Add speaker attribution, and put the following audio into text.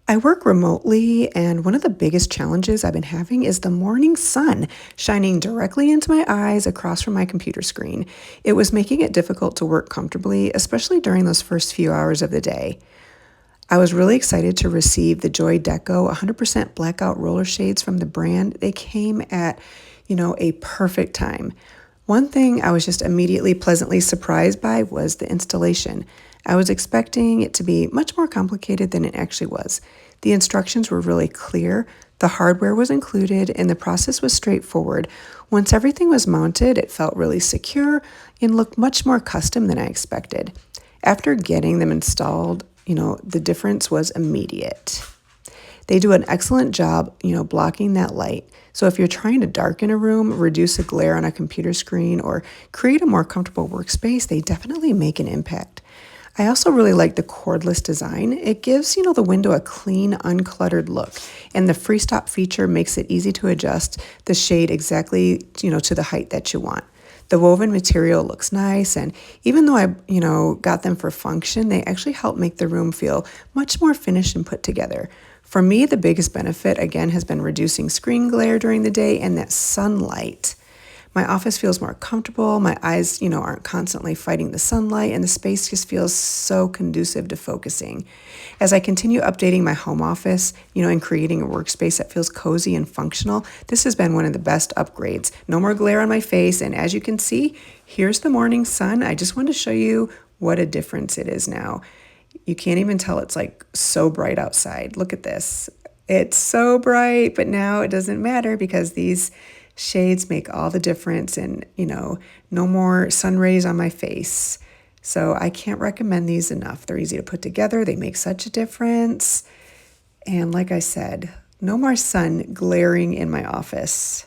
Speaker 1: I work remotely, and one of the biggest challenges I've been having is the morning sun shining directly into my eyes across from my computer screen. It was making it difficult to work comfortably, especially during those first few hours of the day. I was really excited to receive the Joydeco 100% Blackout Roller Shades from the brand. They came at, a perfect time. One thing I was just immediately pleasantly surprised by was the installation. I was expecting it to be much more complicated than it actually was. The instructions were really clear, the hardware was included, and the process was straightforward. Once everything was mounted, it felt really secure and looked much more custom than I expected. After getting them installed, the difference was immediate. They do an excellent job, blocking that light. So if you're trying to darken a room, reduce a glare on a computer screen, or create a more comfortable workspace, they definitely make an impact. I also really like the cordless design. It gives, the window a clean, uncluttered look, and the free stop feature makes it easy to adjust the shade exactly, to the height that you want. The woven material looks nice, and even though I, got them for function, they actually help make the room feel much more finished and put together. For me, the biggest benefit, again, has been reducing screen glare during the day and that sunlight. My office feels more comfortable. My eyes, aren't constantly fighting the sunlight, and the space just feels so conducive to focusing. As I continue updating my home office, and creating a workspace that feels cozy and functional, this has been one of the best upgrades. No more glare on my face, and as you can see, here's the morning sun. I just wanted to show you what a difference it is now. You can't even tell it's like so bright outside. Look at this. It's so bright, but now it doesn't matter because these shades make all the difference, and, no more sun rays on my face. So I can't recommend these enough. They're easy to put together. They make such a difference. And like I said, no more sun glaring in my office.